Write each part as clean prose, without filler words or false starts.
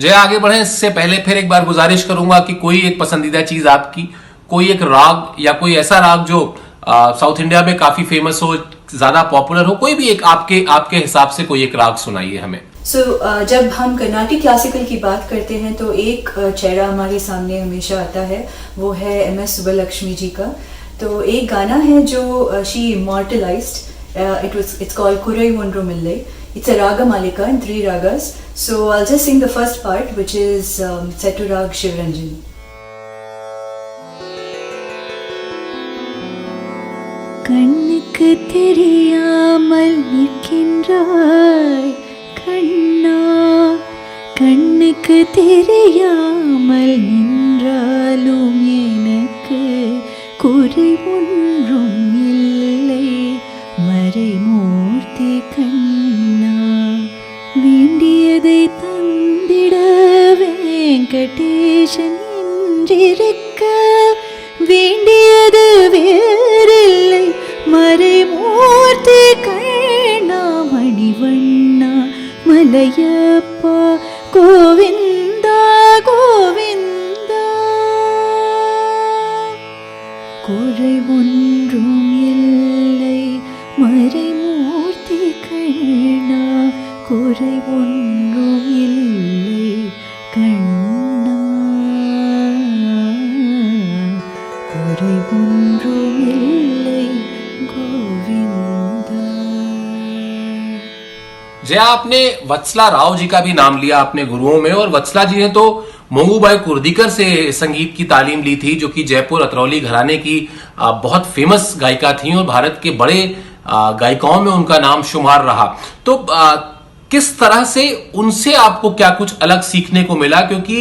जया, आगे बढ़े इससे पहले फिर एक बार गुजारिश करूंगा कि कोई एक पसंदीदा चीज आपकी, कोई एक राग या कोई ऐसा राग जो साउथ इंडिया में काफी फेमस हो, ज्यादा पॉपुलर हो, कोई भी एक आपके आपके हिसाब से कोई एक राग सुनाइए हमें। जब हम कर्नाटिक क्लासिकल की बात करते हैं तो एक चेहरा हमारे सामने हमेशा आता है, वो है MS सुब्बलक्ष्मी जी का। तो एक गाना है जो she इमॉर्टलाइज्ड, it's called Kurai Ondru Millai. It's a raga malika in 3 ragas. So I'll just sing the first part, which is set to rag Shivranjani. கண்ணுக்கு தெரியாமல் நிற்கின்றாய் கண்ணா, கண்ணுக்கு தெரியாமல் நின்றாலும் எனக்கு குறை ஒன்றும் இல்லை மறைமூர்த்தி கண்ணா. வேண்டியதை தந்திட வெங்கடேசன் என்றிருக்க வேண்டியது வேறில்லை மறைமூர்த்தி கண்ணா. மணிவண்ணா மலையப்பா கோவிந்தா கோவிந்தா. குறை ஒன்றும் இல்லை மறைமூர்த்தி கண்ணா, குறை ஒன்றும் இல்லை கண்ணா, குறை ஒன்றும் இல்லை गोविंदा. जया, आपने वत्सला राव जी का भी नाम लिया अपने गुरुओं में, और वत्सला जी ने तो मोंगूबाई कुर्दीकर से संगीत की तालीम ली थी, जो कि जयपुर अतरौली घराने की बहुत फेमस गायिका थी और भारत के बड़े गायिकाओं में उनका नाम शुमार रहा। तो किस तरह से उनसे आपको क्या कुछ अलग सीखने को मिला, क्योंकि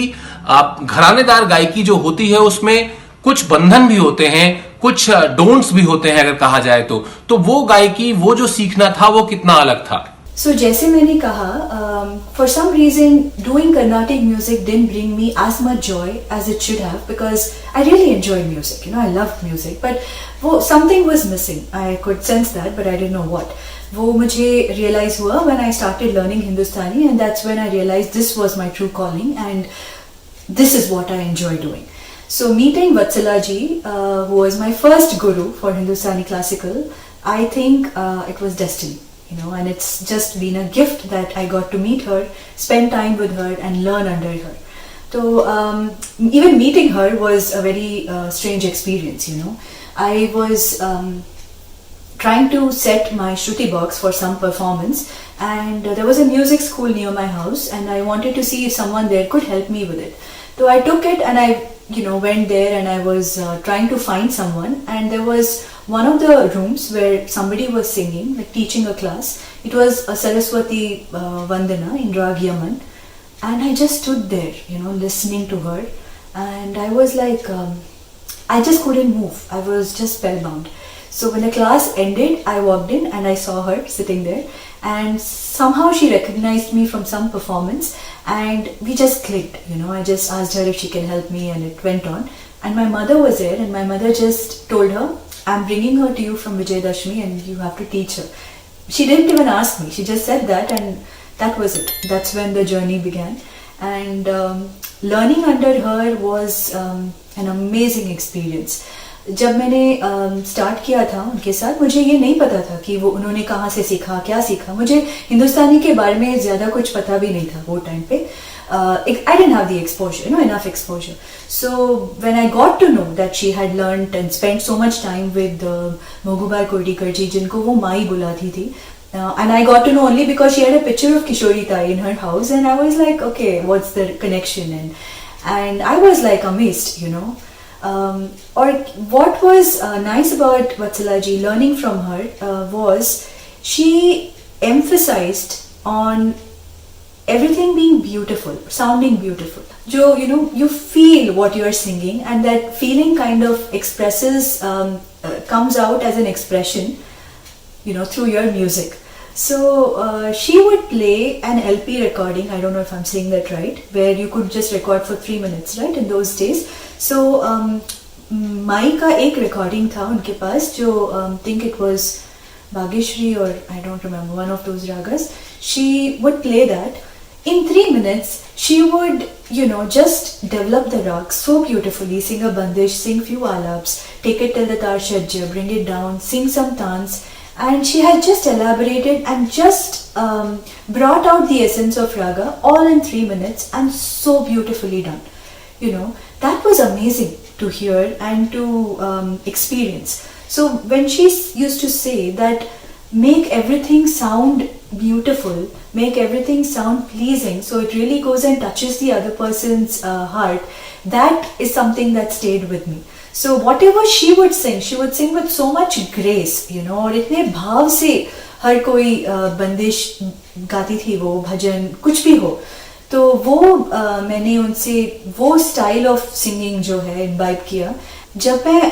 घरानेदार गायकी जो होती है उसमें कुछ बंधन भी होते हैं, कुछ डोंट्स भी होते हैं अगर कहा जाए तो वो गायकी, वो जो सीखना था वो कितना अलग था? जैसे मैंने कहा, for some reason doing Carnatic music didn't bring me as much joy as it should have, because I really enjoy music, I loved music, but something was missing. I could sense that, but I didn't know what. वो मुझे realize हुआ when I started learning Hindustani, and that's when I realized this was my true calling and this is what I enjoy doing. So meeting Vatsala ji, who was my first guru for Hindustani classical, I think it was destiny. And it's just been a gift that I got to meet her, spend time with her and learn under her. So even meeting her was a very strange experience. I was trying to set my Shruti box for some performance, and there was a music school near my house, and I wanted to see if someone there could help me with it. So I took it and I went there, and I was trying to find someone, and there was one of the rooms where somebody was singing, like teaching a class. It was a Saraswati Vandana in Raag Yaman, and I just stood there, listening to her, and I was like, I just couldn't move. I was just spellbound. So when the class ended, I walked in and I saw her sitting there, and somehow she recognized me from some performance, and we just clicked. I just asked her if she can help me, and it went on. And my mother was there, and my mother just told her, I'm bringing her to you from Vijayadashmi and you have to teach her. She didn't even ask me, she just said that, and that was it. That's when the journey began. And learning under her was an amazing experience. जब मैंने start किया था उनके साथ, मुझे ये नहीं पता था कि वो उन्होंने कहाँ से सीखा, क्या सीखा. मुझे हिंदुस्तानी के बारे में ज़्यादा कुछ पता भी नहीं था वो टाइम पे. I didn't have the exposure, enough exposure. So when I got to know that she had learned and spent so much time with Mogubai Kurdikar ji, जिनको वो माई बुलाती थी, and I got to know only because she had a picture of Kishori Tai in her house, and I was like, okay, what's the connection? And I was like amazed, or what was nice about Vatsala ji, learning from her, was she emphasized on everything being beautiful, sounding beautiful. You feel what you are singing, and that feeling kind of expresses, comes out as an expression, through your music. So she would play an LP recording, I don't know if I'm saying that right, where you could just record for 3 minutes, right, in those days. So माई का एक recording था उनके पास, जो think it was Bhageshri, or I don't remember, one of those ragas. She would play that in 3 minutes, she would, just develop the rag so beautifully, sing a bandish, sing few alaps, take it till the tar shajja, bring it down, sing some tans, and she had just elaborated and just brought out the essence of raga all in 3 minutes, and so beautifully done. That was amazing to hear and to experience. So when she used to say that make everything sound beautiful, make everything sound pleasing, so it really goes and touches the other person's heart, that is something that stayed with me. So whatever she would sing with so much grace, और इतने भाव से हर कोई बंदिश गाती थी, वो भजन कुछ भी हो, तो वो मैंने उनसे वो स्टाइल ऑफ सिंगिंग जो है इम्बाइब किया. जब मैं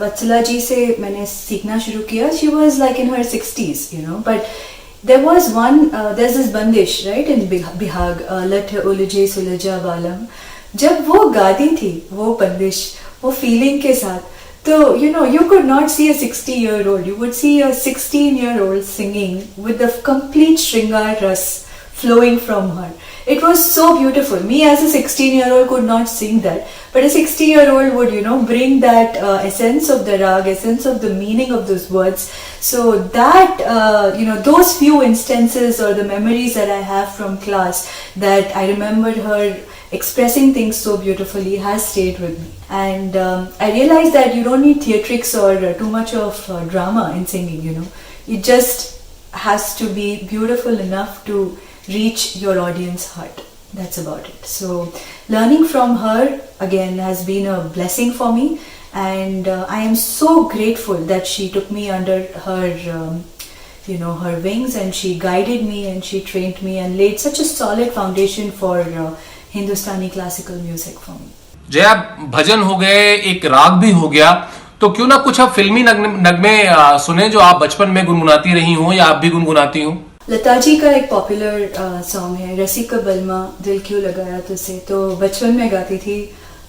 वत्सला जी से मैंने सीखना शुरू किया, she was like in her 60s, but there was there's this bandish, right, in Bihag, Lat Ulje Sulaja Balam. जब वो गाती थी वो बंदिश, वो फीलिंग के साथ, तो you could not see a 60-year-old, you would see a 16-year-old singing with the complete Shringar ras flowing from her. It was so beautiful. Me as a 16-year-old could not sing that, but a 60-year-old would, bring that essence of the rag, essence of the meaning of those words. So that, those few instances or the memories that I have from class, that I remembered her expressing things so beautifully, has stayed with me. And I realized that you don't need theatrics or too much of drama in singing, It just has to be beautiful enough to reach your audience heart. That's about it. So learning from her again has been a blessing for me, and I am so grateful that she took me under her her wings, and she guided me and she trained me and laid such a solid foundation for Hindustani classical music for me. Jaya, भजन हो गए, एक राग भी हो गया, तो क्यों ना कुछ आप फिल्मी नगमे सुने जो आप बचपन में गुनगुनाती रही हो या आप भी गुनगुनाती हो. लता जी का एक पॉपुलर सॉन्ग है, रसिका बलमा दिल क्यों लगाया तुझसे, तो बचपन में गाती थी,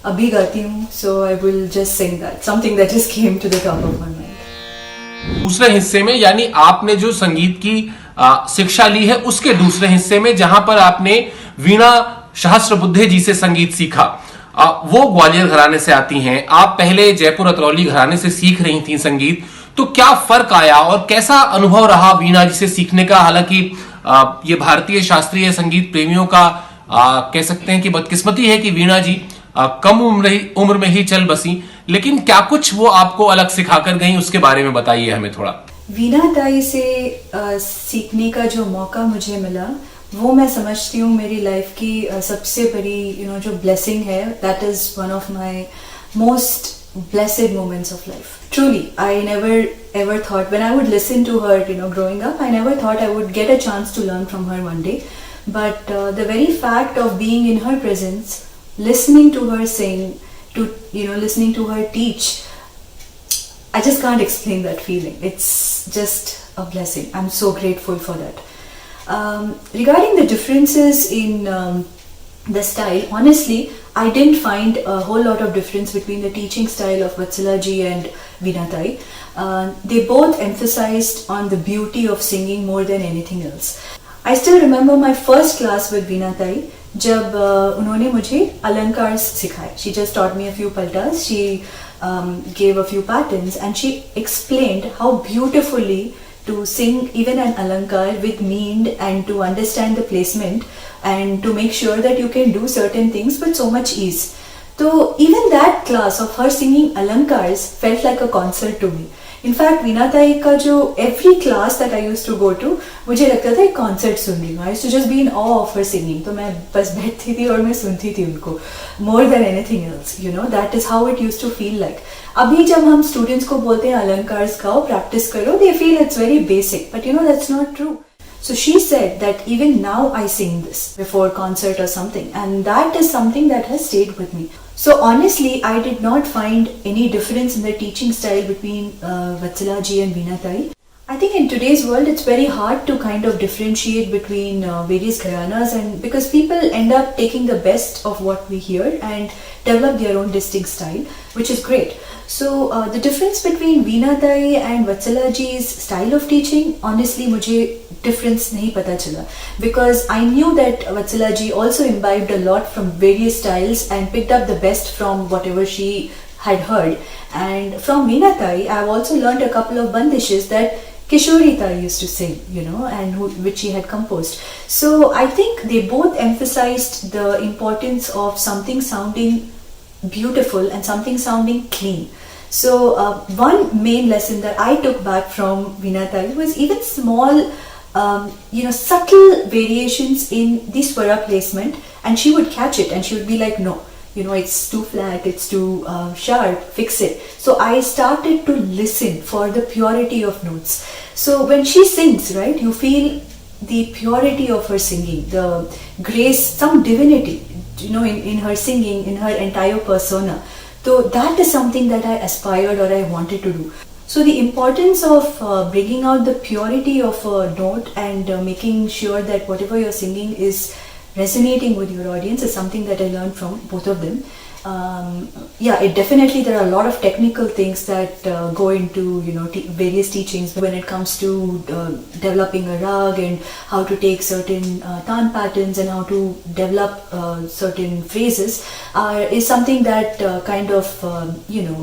अभी गाती हूँ. So I will just sing that, something that just came to the top of my mind. दूसरे हिस्से में, यानी आपने जो संगीत की शिक्षा ली है उसके दूसरे हिस्से में, जहां पर आपने वीणा सहस्त्रबुद्धे जी से संगीत सीखा, वो ग्वालियर घराने से आती हैं, आप पहले जयपुर अतरौली घराने से सीख रही थी संगीत, तो क्या फर्क आया और कैसा अनुभव रहा वीणा जी से सीखने का? हालांकि ये भारतीय शास्त्रीय संगीत प्रेमियों का कह सकते हैं कि बदकिस्मती है कि वीणा जी कम उम्र में ही चल बसी, लेकिन क्या कुछ वो आपको अलग सिखाकर गई, उसके बारे में बताइए हमें थोड़ा. वीणा ताई से सीखने का जो मौका मुझे मिला, वो मैं समझती हूँ मेरी लाइफ की सबसे बड़ी जो ब्लेसिंग है. That is one of my most blessed moments of life. Truly, I never ever thought, when I would listen to her, growing up, I never thought I would get a chance to learn from her one day. But the very fact of being in her presence, listening to her sing, listening to her teach, I just can't explain that feeling. It's just a blessing. I'm so grateful for that. Regarding the differences in the style, honestly, I didn't find a whole lot of difference between the teaching style of Vatsala ji and Veena Tai. They both emphasized on the beauty of singing more than anything else. I still remember my first class with Veena Tai, जब उन्होंने मुझे अलंकार सिखाए. She just taught me a few paltas, she gave a few patterns, and she explained how beautifully to sing even an alankar with mean, and to understand the placement, and to make sure that you can do certain things with so much ease. So even that class of her singing alankars felt like a concert to me. In fact, Veena Tai का जो every class that I used to go to, मुझे लगता था एक concert सुन रही हूँ. I used to just be in awe of her singing. तो मैं बस बैठती थी और मैं सुनती थी उनको. More than anything else, that is how it used to feel like. अभी जब हम students को बोलते हैं अलंकार्स गाओ, practice करो, they feel it's very basic. But that's not true. So she said that even now I sing this before concert or something, and that is something that has stayed with me. So honestly, I did not find any difference in the teaching style between Vatsala ji and Veena Tai. I think in today's world, it's very hard to kind of differentiate between various gharanas, and because people end up taking the best of what we hear and develop their own distinct style, which is great. So the difference between Veena Tai and Vatsala ji's style of teaching, honestly, मुझे difference नहीं पता चला, because I knew that Vatsala ji also imbibed a lot from various styles and picked up the best from whatever she had heard. And from Veena Tai, I've also learned a couple of bandishes that Kishori Tai used to sing, and which she had composed. So I think they both emphasized the importance of something sounding beautiful and something sounding clean. So one main lesson that I took back from Veena Tai was even small, subtle variations in the swara placement, and she would catch it and she would be like, no, it's too flat, it's too sharp, fix it. So I started to listen for the purity of notes. So when she sings, right, you feel the purity of her singing, the grace, some divinity, in her singing, in her entire persona. So that is something that I aspired or I wanted to do. So the importance of bringing out the purity of a note and making sure that whatever you're singing is resonating with your audience is something that I learned from both of them. There are a lot of technical things that go into various teachings when it comes to developing a rag and how to take certain tan patterns and how to develop certain phrases is something that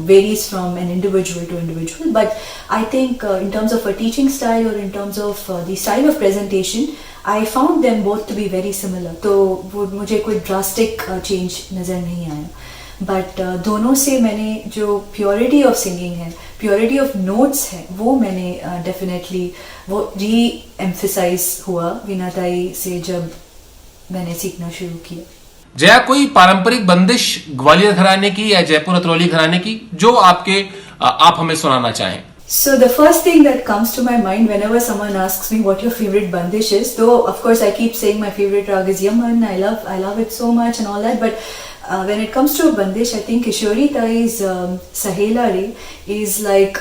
varies from an individual to individual. But I think in terms of a teaching style or in terms of the style of presentation, I found them both to be very similar. तो मुझे कोई drastic change नज़र नहीं आया. But दोनों से मैंने जो purity of singing है, purity of notes है, वो मैंने definitely वो re-emphasize हुआ वीना ताई से जब मैंने सीखना शुरू किया. जया, कोई पारंपरिक बंदिश ग्वालियर घराने की या जयपुर अतरौली घराने की जो आप हमें सुनाना चाहें? So the first thing that comes to my mind whenever someone asks me what your favorite bandish is, though of course I keep saying my favorite rag is Yaman, I love it so much and all that, but when it comes to a bandish, I think Kishori Tai's Sahela Re is like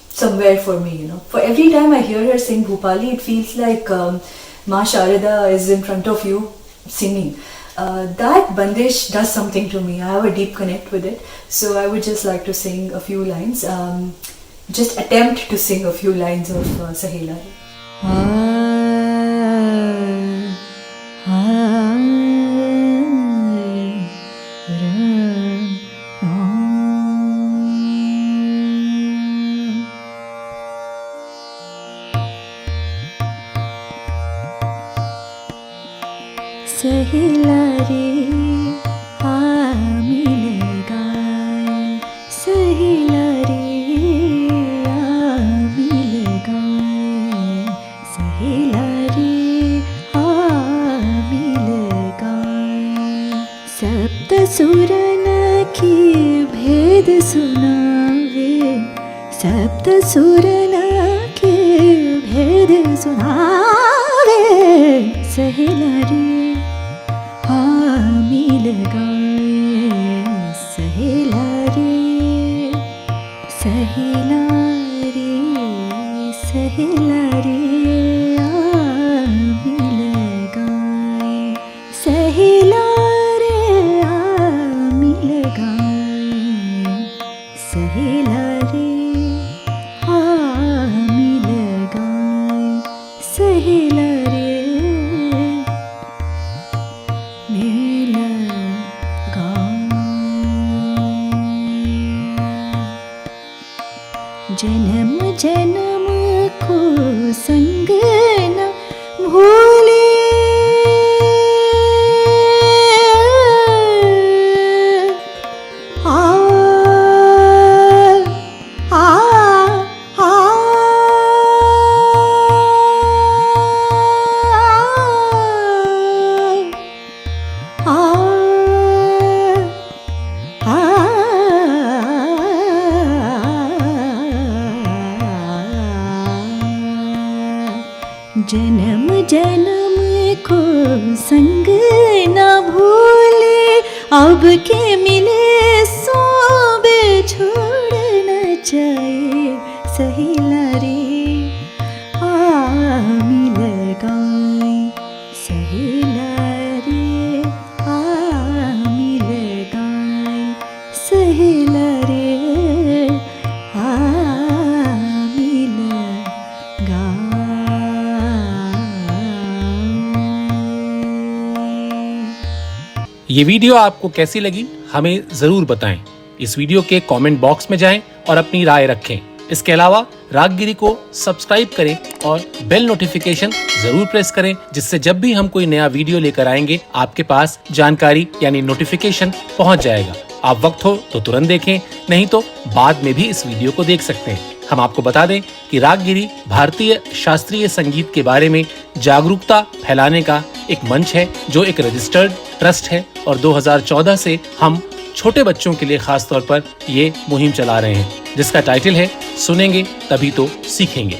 somewhere for me, For every time I hear her sing Bhupali, it feels like Ma Sharada is in front of you singing. That bandish does something to me. I have a deep connect with it. So I would just like to sing a few lines. Just attempt to sing a few lines of Sahela. सहेला रे मिल गाए, सहेला रे मिल गाए, सहेला रे मिल गाए. सप्त सुरन की भेद सुनावे, सप्त सुरन के भेद सुनावे, सहेला रे मिल गाए, सहेला रे, सहेला रे, सहेला रे मिल गाए, सहेला रे मिल गाए, सहेला रे मिल गाए, सहेला रे मिल गाए. जन्म जन्म को संग न भूले, जन्म जन्म को संग न भूले, अब के मिले सो छोड़ न जाए, सहेला रे ये वीडियो आपको कैसी लगी हमें जरूर बताएं। इस वीडियो के कमेंट बॉक्स में जाएं और अपनी राय रखें। इसके अलावा रागगिरी को सब्सक्राइब करें और बेल नोटिफिकेशन जरूर प्रेस करें, जिससे जब भी हम कोई नया वीडियो लेकर आएंगे आपके पास जानकारी यानी नोटिफिकेशन पहुंच जाएगा। आप वक्त हो तो तुरंत देखें, नहीं तो बाद में भी इस वीडियो को देख सकते हैं। हम आपको बता दें कि रागगिरी भारतीय शास्त्रीय संगीत के बारे में जागरूकता फैलाने का एक मंच है, जो एक रजिस्टर्ड ट्रस्ट है और 2014 से हम छोटे बच्चों के लिए खास तौर पर ये मुहिम चला रहे हैं, जिसका टाइटल है सुनेंगे तभी तो सीखेंगे।